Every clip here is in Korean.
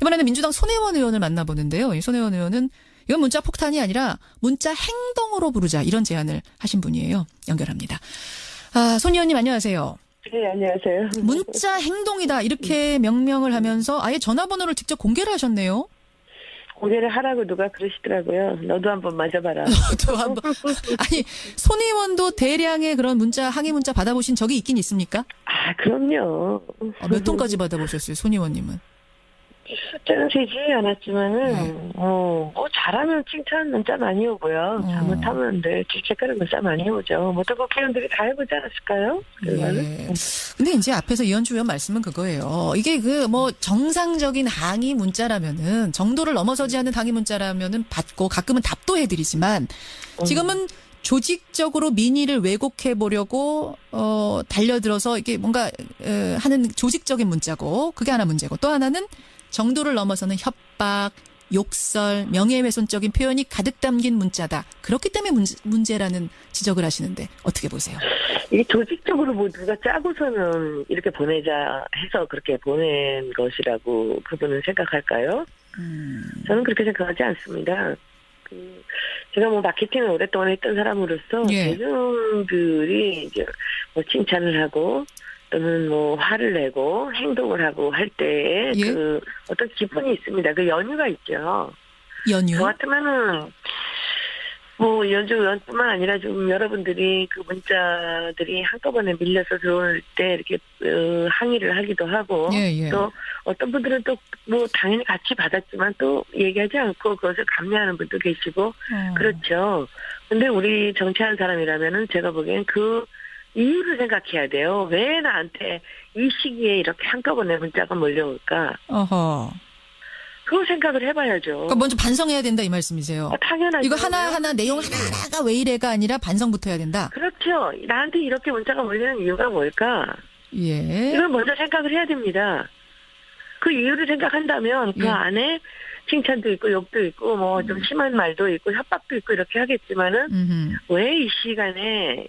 이번에는 민주당 손혜원 의원을 만나보는데요. 이 손혜원 의원은 이건 문자 폭탄이 아니라 문자 행동으로 부르자 이런 제안을 하신 분이에요. 연결합니다. 손 의원님 안녕하세요. 네, 안녕하세요. 문자 행동이다 이렇게 명명을 하면서 아예 전화번호를 직접 공개를 하셨네요. 공개를 하라고 누가 그러시더라고요. 너도 한번 맞아봐라. 또 한번. 아니 손 의원도 대량의 그런 문자 항의 문자 받아보신 적이 있긴 있습니까? 그럼요. 몇 통까지 받아보셨어요, 손 의원님은? 숫자는 세지 않았지만은, 잘하면 칭찬 문자 많이 오고요. 잘못하면 늘 질책하는 문자 많이 오죠. 모든 국회의원들이 다 해보지 않았을까요? 예. 근데 이제 앞에서 이현주 의원 말씀은 그거예요. 이게 정상적인 항의 문자라면은, 정도를 넘어서지 않는 항의 문자라면은 받고 가끔은 답도 해드리지만, 지금은 조직적으로 민의를 왜곡해 보려고 달려들어서 이게 뭔가 하는 조직적인 문자고 그게 하나 문제고 또 하나는 정도를 넘어서는 협박, 욕설, 명예훼손적인 표현이 가득 담긴 문자다. 그렇기 때문에 문제라는 지적을 하시는데 어떻게 보세요? 이게 조직적으로 누가 짜고서는 이렇게 보내자 해서 그렇게 보낸 것이라고 그분은 생각할까요? 저는 그렇게 생각하지 않습니다. 제가 마케팅을 오랫동안 했던 사람으로서 대중들이 이제 칭찬을 하고 또는 화를 내고 행동을 하고 할 때에 어떤 기분이 있습니다. 그 연유가 있죠. 연유? 저 같으면은 연주 의원뿐만 아니라 좀 여러분들이 그 문자들이 한꺼번에 밀려서 들어올 때 이렇게 항의를 하기도 하고 또 어떤 분들은 또 당연히 같이 받았지만 또 얘기하지 않고 그것을 감내하는 분도 계시고 그렇죠. 근데 우리 정치하는 사람이라면은 제가 보기엔 그 이유를 생각해야 돼요. 왜 나한테 이 시기에 이렇게 한꺼번에 문자가 몰려올까? 어허. 그거 생각을 해봐야죠. 그러니까 먼저 반성해야 된다 이 말씀이세요. 당연하죠. 이거 하나하나 내용 하나하나가 왜 이래가 아니라 반성부터 해야 된다. 그렇죠. 나한테 이렇게 문자가 몰리는 이유가 뭘까? 이걸 먼저 생각을 해야 됩니다. 그 이유를 생각한다면 그 안에 칭찬도 있고 욕도 있고 좀 심한 말도 있고 협박도 있고 이렇게 하겠지만은 왜 이 시간에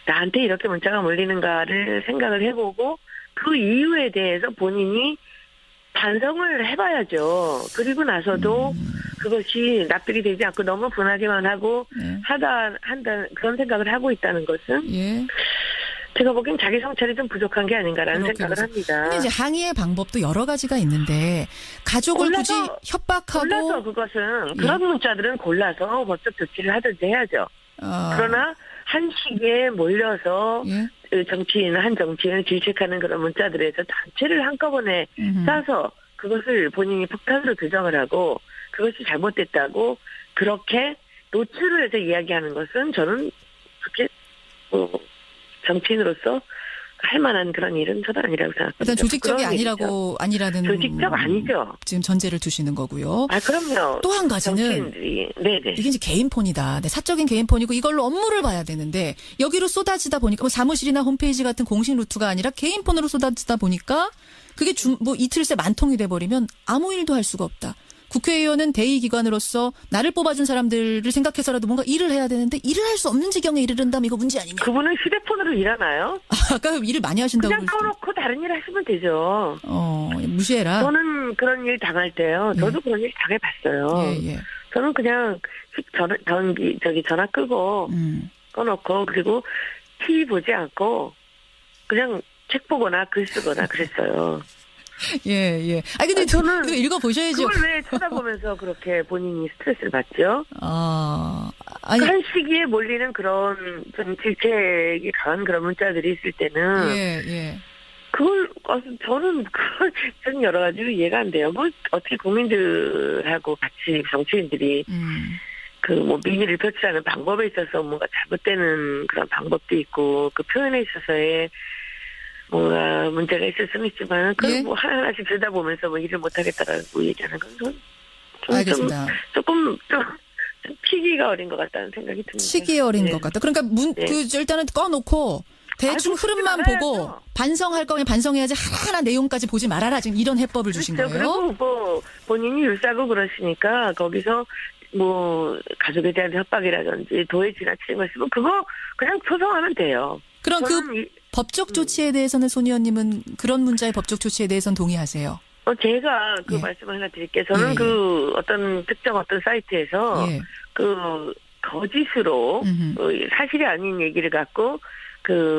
나한테 이렇게 문자가 몰리는가를 생각을 해보고 그 이유에 대해서 본인이 반성을 해봐야죠. 그리고 나서도 그것이 납득이 되지 않고 너무 분하기만 하고 한다 그런 생각을 하고 있다는 것은 제가 보기엔 자기 성찰이 좀 부족한 게 아닌가라는 생각을 합니다. 근데 이제 항의의 방법도 여러 가지가 있는데 가족을 굳이 협박하고 골라서 그것은 그런 문자들은 골라서 법적 조치를 하든지 해야죠. 그러나 한 시기에 몰려서 한 정치인을 질책하는 그런 문자들에서 단체를 한꺼번에 싸서 그것을 본인이 폭탄으로 규정을 하고 그것이 잘못됐다고 그렇게 노출을 해서 이야기하는 것은 저는 그렇게 정치인으로서 할 만한 그런 일은 저도 아니라고 생각합니다. 일단 조직적이 아니라는 조직적 아니죠. 지금 전제를 두시는 거고요. 그럼요. 또 한 가지는 이게 이제 개인폰이다. 사적인 개인폰이고 이걸로 업무를 봐야 되는데 여기로 쏟아지다 보니까 사무실이나 홈페이지 같은 공식 루트가 아니라 개인폰으로 쏟아지다 보니까 그게 이틀 새 만통이 돼버리면 아무 일도 할 수가 없다. 국회의원은 대의기관으로서 나를 뽑아준 사람들을 생각해서라도 뭔가 일을 해야 되는데 일을 할 수 없는 지경에 이르른다면 이거 문제 아니냐. 그분은 휴대폰으로 일하나요? 아까 일을 많이 하신다고. 그냥 꺼놓고 다른 일 하시면 되죠. 무시해라. 저는 그런 일 당할 때요. 저도 그런 일 당해봤어요. 저는 그냥 전화 끄고 꺼놓고 그리고 TV 보지 않고 그냥 책 보거나 글 쓰거나 그랬어요. 근데 저는 읽어보셔야죠. 그걸 왜 쳐다보면서 그렇게 본인이 스트레스를 받죠? 한 시기에 몰리는 그런 좀 질책이 강한 그런 문자들이 있을 때는 저는 여러 가지로 이해가 안 돼요. 어떻게 국민들하고 같이 정치인들이 민의를 표출하는 방법에 있어서 뭔가 잘못되는 그런 방법도 있고 그 표현에 있어서의 뭔가 문제가 있을 수는 있지만 하나하나씩 들여다보면서 일을 못하겠다라고 얘기하는 건 알겠습니다. 조금 치기가 어린 것 같다는 생각이 듭니다. 치기 어린 것 같다. 그러니까 일단은 꺼놓고 대충 흐름만 보고 반성할 거면 반성해야지 하나하나 내용까지 보지 말아라. 지금 이런 해법을 주신 거예요. 그리고 본인이 율사고 그러시니까 거기서 가족에 대한 협박이라든지 도에 지나치는 거 있으면 그거 그냥 소송하면 돼요. 그럼 법적 조치에 대해서는 손 의원님은 그런 문자의 법적 조치에 대해서는 동의하세요? 제가 그 말씀을 하나 드릴게요. 저는 그 어떤 특정 어떤 사이트에서 그 거짓으로 사실이 아닌 얘기를 갖고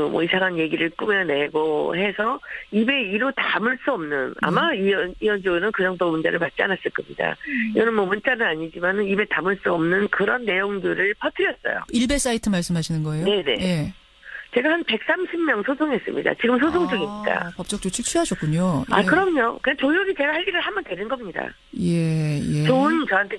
뭐 이상한 얘기를 꾸며내고 해서 입에 이루 담을 수 없는 아마 이현주 의원은 그 정도 문제를 받지 않았을 겁니다. 이거는 뭐 문자는 아니지만은 입에 담을 수 없는 그런 내용들을 퍼뜨렸어요. 일베 사이트 말씀하시는 거예요? 네네. 예. 제가 한 130명 소송했습니다. 지금 소송 중입니다. 법적 조치 취하셨군요. 아, 그럼요. 그냥 조용히 제가 할 일을 하면 되는 겁니다. 예. 좋은 저한테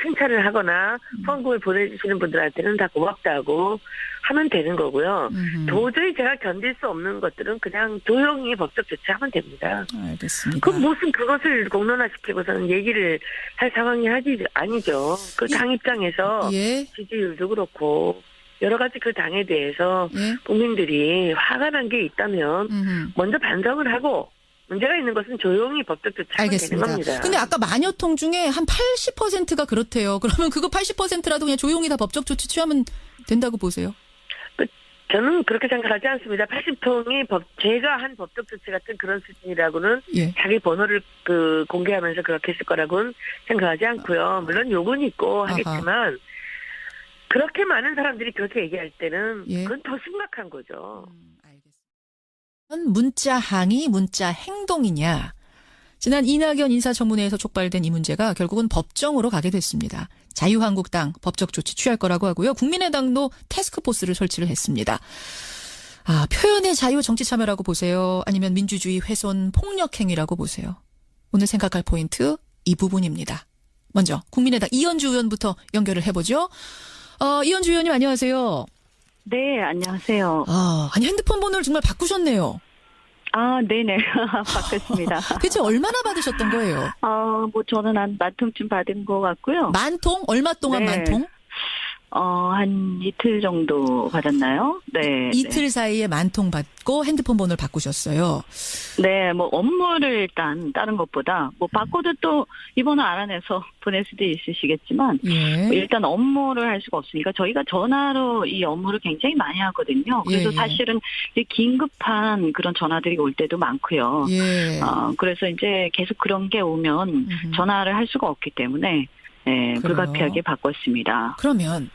칭찬을 하거나 후원금을 보내주시는 분들한테는 다 고맙다고 하면 되는 거고요. 도저히 제가 견딜 수 없는 것들은 그냥 조용히 법적 조치하면 됩니다. 알겠습니다. 그 무슨 그것을 공론화시키고서는 얘기를 할 상황이 아니죠. 그 당 입장에서 지지율도 그렇고 여러 가지 그 당에 대해서 국민들이 화가 난 게 있다면 먼저 반성을 하고 문제가 있는 것은 조용히 법적 조치하면 되는 겁니다. 근데 아까 마녀통 중에 한 80%가 그렇대요. 그러면 그거 80%라도 그냥 조용히 다 법적 조치 취하면 된다고 보세요? 저는 그렇게 생각하지 않습니다. 80통이 제가 한 법적 조치 같은 그런 수준이라고는 자기 번호를 공개하면서 그렇게 했을 거라고는 생각하지 않고요. 물론 욕은 있고 하겠지만 그렇게 많은 사람들이 그렇게 얘기할 때는 그건 더 심각한 거죠. 알겠습니다. 문자 항의, 문자 행동이냐. 지난 이낙연 인사청문회에서 촉발된 이 문제가 결국은 법정으로 가게 됐습니다. 자유한국당 법적 조치 취할 거라고 하고요. 국민의당도 태스크포스를 설치를 했습니다. 표현의 자유 정치 참여라고 보세요? 아니면 민주주의 훼손 폭력 행위라고 보세요? 오늘 생각할 포인트 이 부분입니다. 먼저 국민의당 이현주 의원부터 연결을 해보죠. 이현주 의원님 안녕하세요. 네, 안녕하세요. 아니 핸드폰 번호를 정말 바꾸셨네요. 네네. 바꿨습니다. 대체 얼마나 받으셨던 거예요? 저는 한 10,000통쯤 받은 것 같고요. 10,000통? 얼마 동안 10,000통? 한 이틀 정도 받았나요? 네. 이틀 사이에 10,000통 받고 핸드폰 번호를 바꾸셨어요. 네, 업무를 일단 다른 것보다 바꿔도 또 이 번호 알아내서 보낼 수도 있으시겠지만 일단 업무를 할 수가 없으니까 저희가 전화로 이 업무를 굉장히 많이 하거든요. 그래서 사실은 이제 긴급한 그런 전화들이 올 때도 많고요. 그래서 이제 계속 그런 게 오면 전화를 할 수가 없기 때문에 불가피하게 바꿨습니다. 그러면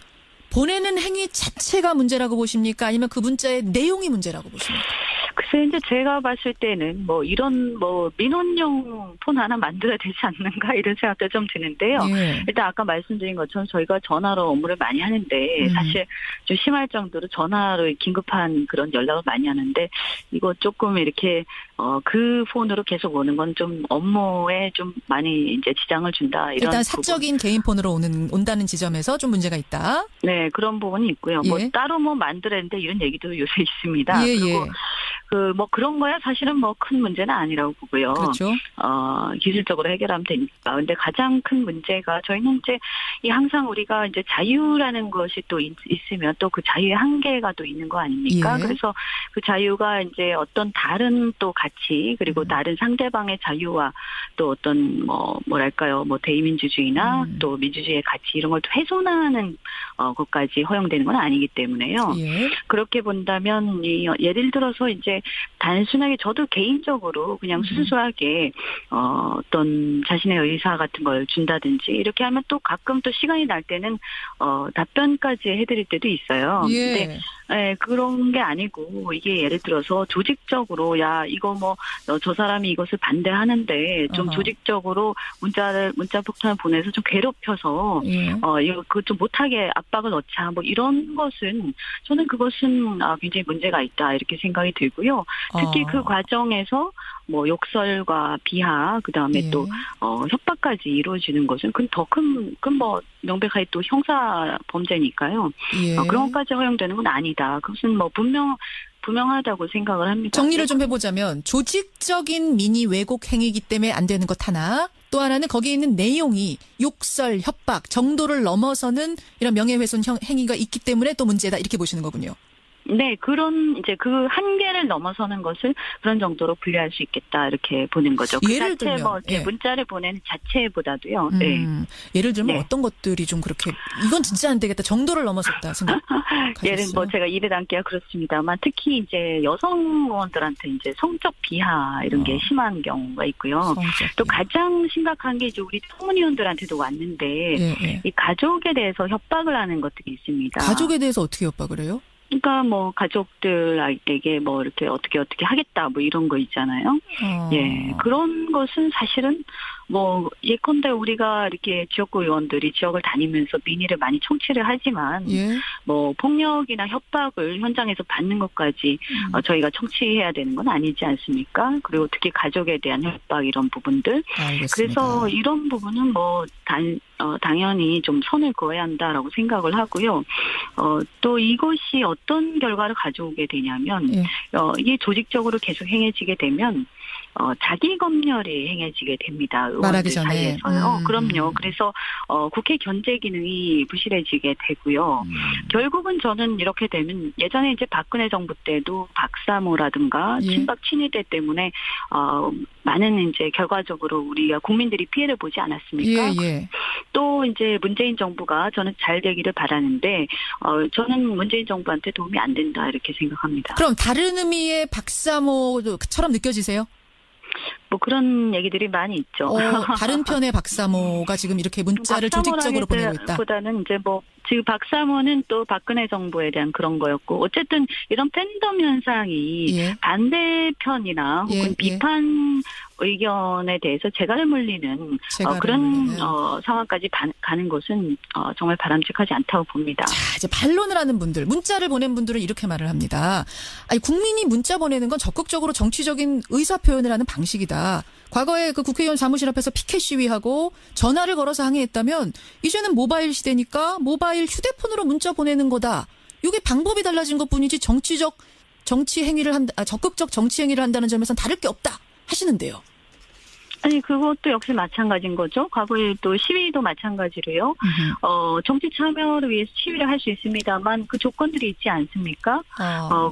보내는 행위 자체가 문제라고 보십니까? 아니면 그 문자의 내용이 문제라고 보십니까? 글쎄, 이제 제가 봤을 때는 이런 민원용 폰 하나 만들어야 되지 않는가 이런 생각도 좀 드는데요. 일단 아까 말씀드린 것처럼 저희가 전화로 업무를 많이 하는데 사실 좀 심할 정도로 전화로 긴급한 그런 연락을 많이 하는데 이거 조금 이렇게 그 폰으로 계속 오는 건 좀 업무에 좀 많이 이제 지장을 준다. 이런 일단 사적인 개인 폰으로 온다는 지점에서 좀 문제가 있다. 네, 그런 부분이 있고요. 따로 만들어야 되는데 이런 얘기도 요새 있습니다. 그리고 그런 거야 사실은 큰 문제는 아니라고 보고요. 그렇죠. 기술적으로 해결하면 되니까. 근데 가장 큰 문제가 저희는 이제 항상 우리가 이제 자유라는 것이 또 있으면 또 그 자유의 한계가 또 있는 거 아닙니까? 그래서 그 자유가 이제 어떤 다른 또 가치 그리고 다른 상대방의 자유와 또 어떤 대의민주주의나 또 민주주의의 가치 이런 걸 또 훼손하는 것까지 허용되는 건 아니기 때문에요. 그렇게 본다면 예를 들어서 이제 단순하게 저도 개인적으로 그냥 순수하게 어떤 자신의 의사 같은 걸 준다든지 이렇게 하면 또 가끔 또 시간이 날 때는 답변까지 해드릴 때도 있어요. 근데 그런 게 아니고 이게 예를 들어서 조직적으로 이거 저 사람이 이것을 반대하는데 좀 조직적으로 문자 폭탄을 보내서 좀 괴롭혀서 이거 그거 좀 못하게 압박을 넣자 이런 것은 저는 그것은 굉장히 문제가 있다 이렇게 생각이 들고요. 특히 그 과정에서 욕설과 비하 그다음에 또 협박까지 이루어지는 것은 그건 더 큰 명백하게 또 형사 범죄니까요. 그런 것까지 허용되는 건 아니다. 그것은 분명하다고 생각을 합니다. 정리를 좀 해보자면 조직적인 민의 왜곡 행위이기 때문에 안 되는 것 하나, 또 하나는 거기에 있는 내용이 욕설, 협박 정도를 넘어서는 이런 명예훼손 행위가 있기 때문에 또 문제다 이렇게 보시는 거군요. 네, 그런 이제 그 한계를 넘어서는 것을 그런 정도로 분류할 수 있겠다 이렇게 보는 거죠. 그 예를 자체 들면 뭐 이렇게 문자를 보내는 자체보다도요. 네. 예를 들면 네. 어떤 것들이 좀 그렇게 이건 진짜 안 되겠다 정도를 넘어섰다 생각하셨어요? 예를 뭐 제가 입에 담기가 그렇습니다만 특히 이제 여성 의원들한테 이제 성적 비하 이런 게 심한 경우가 있고요. 또 가장 심각한 게 이제 우리 토문의원들한테도 왔는데 이 가족에 대해서 협박을 하는 것들이 있습니다. 가족에 대해서 어떻게 협박을 해요? 그러니까 뭐 가족들에게 뭐 이렇게 어떻게 하겠다 뭐 이런 거 있잖아요. 예, 그런 것은 사실은 뭐 예컨대 우리가 이렇게 지역구 의원들이 지역을 다니면서 민의를 많이 청취를 하지만 뭐 폭력이나 협박을 현장에서 받는 것까지 저희가 청취해야 되는 건 아니지 않습니까? 그리고 특히 가족에 대한 협박 이런 부분들. 알겠습니다. 그래서 이런 부분은 뭐 당연히 좀 선을 그어야 한다라고 생각을 하고요. 또 이것이 어떤 결과를 가져오게 되냐면 이게 조직적으로 계속 행해지게 되면 자기 검열이 행해지게 됩니다. 말하기 전에. 그럼요. 그래서 국회 견제 기능이 부실해지게 되고요. 결국은 저는 이렇게 되면 예전에 이제 박근혜 정부 때도 박사모라든가 친박 친위대 때문에 많은 이제 결과적으로 우리가 국민들이 피해를 보지 않았습니까? 또 이제 문재인 정부가 저는 잘 되기를 바라는데 저는 문재인 정부한테 도움이 안 된다 이렇게 생각합니다. 그럼 다른 의미의 박사모처럼 느껴지세요? 뭐 그런 얘기들이 많이 있죠. 다른 편의 박사모가 지금 이렇게 문자를 조직적으로 보내고 있다. 보다는 이제 뭐 지금 박사모는 또 박근혜 정부에 대한 그런 거였고 어쨌든 이런 팬덤 현상이 반대편이나 혹은 비판 의견에 대해서 재갈을 물리는 그런 상황까지 가는 것은 정말 바람직하지 않다고 봅니다. 자, 이제 반론을 하는 분들, 문자를 보낸 분들은 이렇게 말을 합니다. 아니, 국민이 문자 보내는 건 적극적으로 정치적인 의사 표현을 하는 방식이다. 과거에 그 국회의원 사무실 앞에서 피켓 시위하고 전화를 걸어서 항의했다면 이제는 모바일 시대니까 모바일 휴대폰으로 문자 보내는 거다. 이게 방법이 달라진 것뿐이지 적극적 정치 행위를 한다는 점에서는 다를 게 없다 하시는데요. 아니 그것도 역시 마찬가지인 거죠. 과거에 또 시위도 마찬가지로요. 정치 참여를 위해서 시위를 할 수 있습니다만 그 조건들이 있지 않습니까?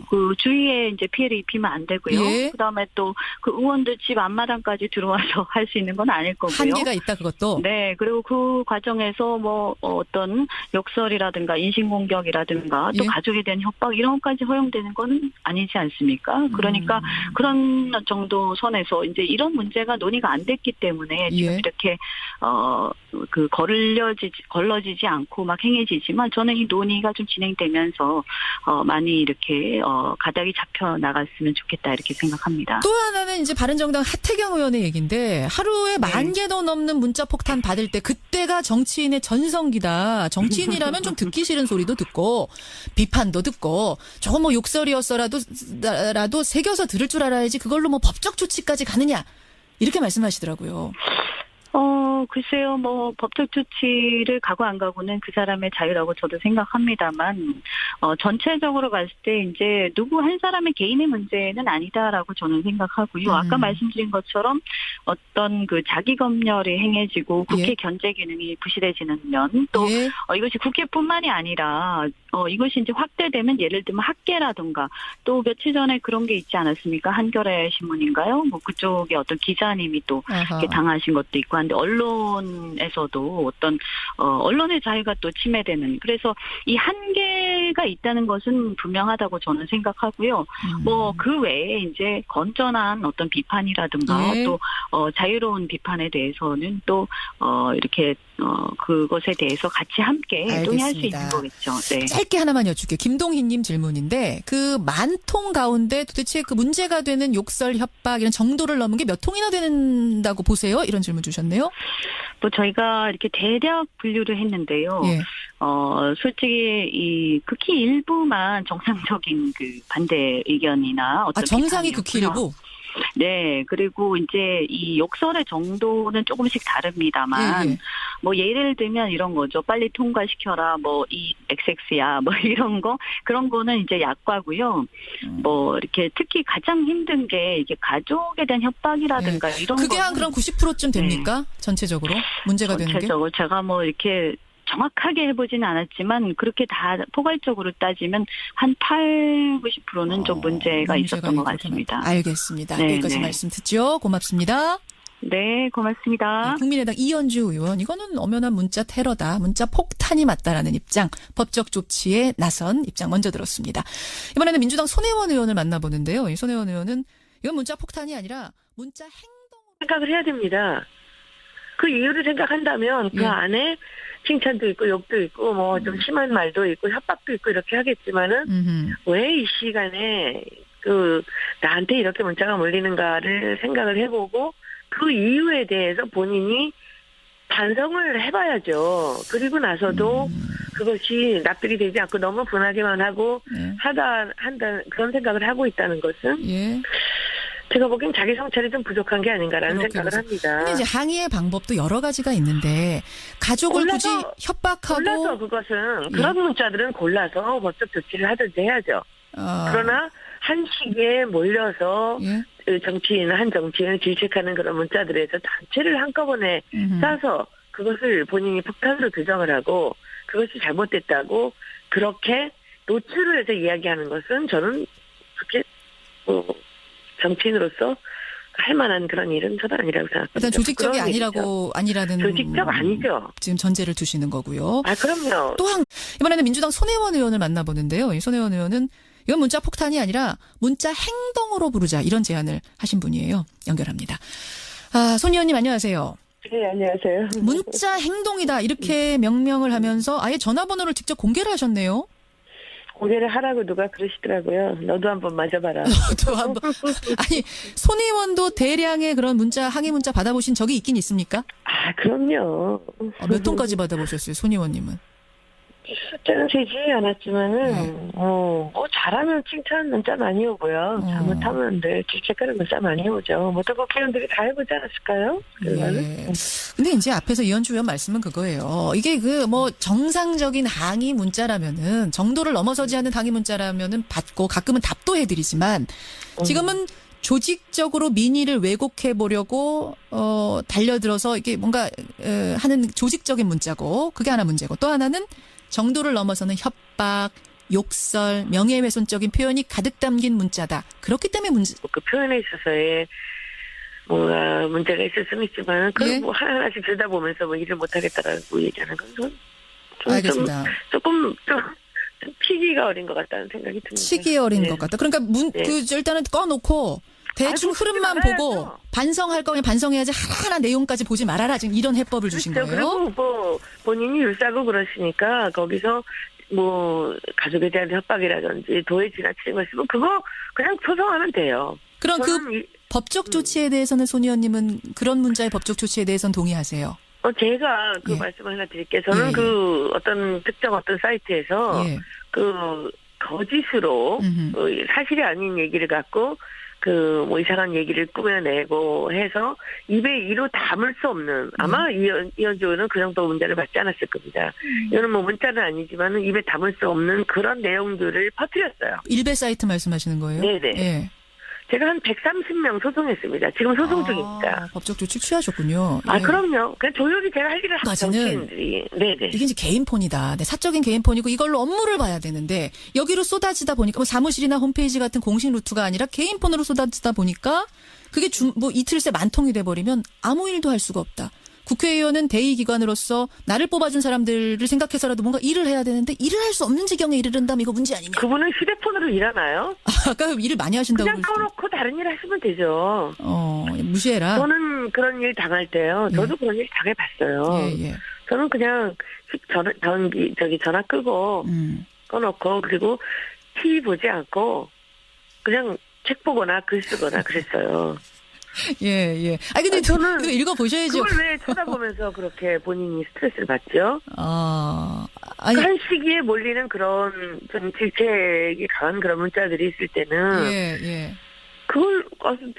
그 주위에 이제 피해를 입히면 안 되고요. 그다음에 또 그 의원들 집 앞마당까지 들어와서 할 수 있는 건 아닐 거고요. 한계가 있다 그것도. 네. 그리고 그 과정에서 뭐 어떤 욕설이라든가 인신공격이라든가 또 가족에 대한 협박 이런 것까지 허용되는 건 아니지 않습니까? 그러니까 그런 정도 선에서 이제 이런 문제가 논의가 안 됐기 때문에 지금 이렇게 걸러지지 않고 막 행해지지만 저는 이 논의가 좀 진행되면서 많이 이렇게 가닥이 잡혀 나갔으면 좋겠다 이렇게 생각합니다. 또 하나는 이제 바른정당 하태경 의원의 얘기인데 하루에 10,000개도 넘는 문자 폭탄 받을 때 그때가 정치인의 전성기다. 정치인이라면 좀 듣기 싫은 소리도 듣고 비판도 듣고 저거 뭐 욕설이었어라도 새겨서 들을 줄 알아야지 그걸로 뭐 법적 조치까지 가느냐. 이렇게 말씀하시더라고요. 글쎄요, 뭐, 법적 조치를 가고 안 가고는 그 사람의 자유라고 저도 생각합니다만, 전체적으로 봤을 때 이제 누구 한 사람의 개인의 문제는 아니다라고 저는 생각하고요. 아까 말씀드린 것처럼 어떤 그 자기 검열이 행해지고 국회 견제 기능이 부실해지는 면, 또 이것이 국회뿐만이 아니라, 이것이 이제 확대되면 예를 들면 학계라든가 또 며칠 전에 그런 게 있지 않았습니까? 한겨레 신문인가요? 뭐 그쪽에 어떤 기자님이 또 이렇게 당하신 것도 있고 한데 언론에서도 어떤 언론의 자유가 또 침해되는 그래서 이 한계가 있다는 것은 분명하다고 저는 생각하고요. 뭐 그 외에 이제 건전한 어떤 비판이라든가 또 자유로운 비판에 대해서는 또 이렇게 그것에 대해서 같이 함께 논의할 수 있는 거겠죠. 네. 짧게 하나만 여쭐게요. 김동희님 질문인데 그 10,000통 가운데 도대체 그 문제가 되는 욕설, 협박 이런 정도를 넘은 게 몇 통이나 된다고 보세요? 이런 질문 주셨네요. 뭐 저희가 이렇게 대략 분류를 했는데요. 솔직히 이 극히 일부만 정상적인 그 반대 의견이나 어떤 정상이 극히 일부. 네, 그리고 이제 이 욕설의 정도는 조금씩 다릅니다만, 뭐 예를 들면 이런 거죠. 빨리 통과시켜라, 뭐 이 XX야, 뭐 이런 거 그런 거는 이제 약과고요. 뭐 이렇게 특히 가장 힘든 게 이게 가족에 대한 협박이라든가 이런 거. 그게 한 그럼 90%쯤 됩니까? 전체적으로 문제가 되는 게? 전체적으로 제가 뭐 이렇게 정확하게 해보지는 않았지만 그렇게 다 포괄적으로 따지면 한 80~90%는 좀 문제가 있었던 것 같습니다. 알겠습니다. 네, 여기까지 네. 말씀 듣죠. 고맙습니다. 네, 고맙습니다. 네, 국민의당 이현주 의원, 이거는 엄연한 문자 테러다, 문자 폭탄이 맞다라는 입장, 법적 조치에 나선 입장 먼저 들었습니다. 이번에는 민주당 손혜원 의원을 만나보는데요. 이 손혜원 의원은 이건 문자 폭탄이 아니라 문자 행동으로 생각을 해야 됩니다. 그 이유를 생각한다면 그 예. 안에 칭찬도 있고 욕도 있고 뭐 좀 심한 말도 있고 협박도 있고 이렇게 하겠지만은 왜 이 시간에 그 나한테 이렇게 문자가 몰리는가를 생각을 해보고 그 이유에 대해서 본인이 반성을 해봐야죠. 그리고 나서도 그것이 납득이 되지 않고 너무 분하게만 하고 한다 그런 생각을 하고 있다는 것은 예. 제가 보기엔 자기 성찰이 좀 부족한 게 아닌가라는 그렇게 생각을 합니다. 근데 이제 항의의 방법도 여러 가지가 있는데 가족을 굳이 협박하고 골라서 그것은 그런 문자들은 골라서 법적 조치를 하든지 해야죠. 그러나 한 시기에 몰려서 한 정치인을 질책하는 그런 문자들에서 단체를 한꺼번에 싸서 그것을 본인이 폭탄으로 규정을 하고 그것이 잘못됐다고 그렇게 노출을 해서 이야기하는 것은 저는 그렇게 정치인으로서 할 만한 그런 일은 저도 아니라고 생각합니다. 일단 조직적이 아니라는 조직적 아니죠. 지금 전제를 두시는 거고요. 그럼요. 또한 이번에는 민주당 손혜원 의원을 만나보는데요. 이 손혜원 의원은 이건 문자 폭탄이 아니라 문자 행동으로 부르자 이런 제안을 하신 분이에요. 연결합니다. 손 의원님 안녕하세요. 네, 안녕하세요. 문자 행동이다 이렇게 명명을 하면서 아예 전화번호를 직접 공개를 하셨네요. 공개를 하라고 누가 그러시더라고요. 너도 한번 맞아봐라. 너도 한번. 아니 손 의원도 대량의 그런 항의 문자 받아보신 적이 있긴 있습니까? 그럼요. 몇 통까지 받아보셨어요, 손 의원님은? 숫자는 세지 않았지만은 잘하면 칭찬 문자 많이 오고요. 잘못하면 질책하는 문자 많이 오죠. 모든 국회의원들이 다 해보지 않았을까요? 예. 근데 이제 앞에서 이현주 의원 말씀은 그거예요. 이게 정상적인 항의 문자라면은 정도를 넘어서지 않는 항의 문자라면은 받고 가끔은 답도 해드리지만 지금은 조직적으로 민의를 왜곡해 보려고 달려들어서 이게 뭔가 하는 조직적인 문자고 그게 하나 문제고 또 하나는 정도를 넘어서는 협박, 욕설, 명예훼손적인 표현이 가득 담긴 문자다. 그렇기 때문에 그 표현에 있어서의 뭔가 문제가 있을 수는 있지만 그걸 하나씩 들여다보면서 일을 못하겠다라고 얘기하는 건 좀 알겠습니다. 조금 피기가 어린 것 같다는 생각이 듭니다. 시기에 어린 것 같다. 그러니까 일단은 꺼놓고 대충 흐름만 보고 반성할 거면 반성해야지 하나하나 내용까지 보지 말아라. 지금 이런 해법을 주신 거예요. 그리고 본인이 율사고 그러시니까 거기서 가족에 대한 협박이라든지 도에 지나치는 거 있으면 그거 그냥 소송하면 돼요. 그럼 법적 조치에 대해서는 손 의원님은 그런 문자의 법적 조치에 대해서는 동의하세요? 제가 말씀을 하나 드릴게요. 저는 어떤 특정 사이트에서 거짓으로 사실이 아닌 얘기를 갖고 이상한 얘기를 꾸며내고 해서 입에 이로 담을 수 없는 아마 이현주 의원은 그 정도 문자를 받지 않았을 겁니다. 이거는 문자는 아니지만 입에 담을 수 없는 그런 내용들을 퍼뜨렸어요. 일베 사이트 말씀하시는 거예요? 네네. 예. 제가 한 130명 소송했습니다. 지금 소송 중입니다. 법적 조치 취하셨군요. 그럼요. 그냥 조용히 제가 할 일을 하죠. 정치인들이. 네네. 이게 이제 개인 폰이다. 사적인 개인 폰이고 이걸로 업무를 봐야 되는데 여기로 쏟아지다 보니까 사무실이나 홈페이지 같은 공식 루트가 아니라 개인 폰으로 쏟아지다 보니까 그게 이틀 새 만통이 돼버리면 아무 일도 할 수가 없다. 국회의원은 대의기관으로서 나를 뽑아준 사람들을 생각해서라도 뭔가 일을 해야 되는데 일을 할 수 없는 지경에 이르른다면 이거 문제 아니냐. 그분은 휴대폰으로 일하나요? 아까 일을 많이 하신다고. 그냥 꺼놓고 다른 일 하시면 되죠. 무시해라. 저는 그런 일 당할 때요. 저도 그런 일 당해봤어요. 저는 그냥 전화 끄고 꺼놓고 그리고 TV 보지 않고 그냥 책 보거나 글 쓰거나 그랬어요. 예. 근데 저는 이거 읽어보셔야죠. 그걸 왜 쳐다보면서 그렇게 본인이 스트레스를 받죠? 한 시기에 몰리는 그런 좀 질책이 강한 그런 문자들이 있을 때는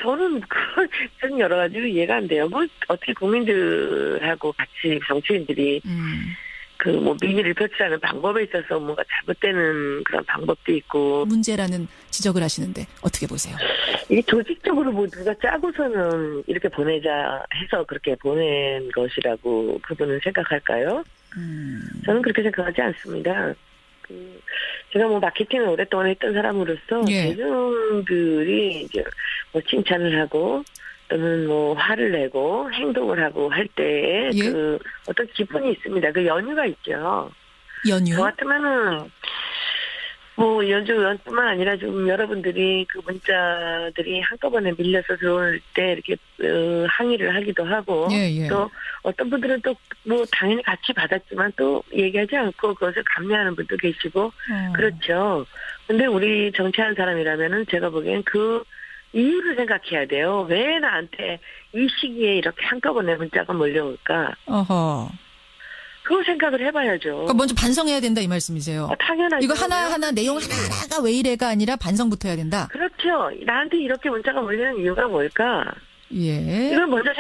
저는 여러 가지로 이해가 안 돼요. 어떻게 국민들하고 같이 정치인들이 민의를 표출하는 방법에 있어서 뭔가 잘못되는 그런 방법도 있고. 문제라는 지적을 하시는데 어떻게 보세요? 이게 조직적으로 누가 짜고서는 이렇게 보내자 해서 그렇게 보낸 것이라고 그분은 생각할까요? 저는 그렇게 생각하지 않습니다. 제가 뭐 마케팅을 오랫동안 했던 사람으로서 예. 대중들이 이제 뭐 칭찬을 하고 또는 뭐 화를 내고 행동을 하고 할 때에 예. 그 어떤 기분이 있습니다. 그 연유가 있죠. 연유? 저 같으면은 뭐 연주 의원뿐만 아니라 지금 여러분들이 그 문자들이 한꺼번에 밀려서 들어올 때 이렇게 항의를 하기도 하고 예. 또 어떤 분들은 또 뭐 당연히 같이 받았지만 또 얘기하지 않고 그것을 감내하는 분도 계시고 그렇죠. 근데 우리 정치하는 사람이라면은 제가 보기엔 그 이유를 생각해야 돼요. 왜 나한테 이 시기에 이렇게 한꺼번에 문자가 몰려올까? 어허. 그거 생각을 해봐야죠. 그러니까 먼저 반성해야 된다 이 말씀이세요. 당연하죠. 이거 하나하나 내용 하나하나가 왜 이래가 아니라 반성부터 해야 된다. 그렇죠. 나한테 이렇게 문자가 몰리는 이유가 뭘까? 예. 이걸 먼저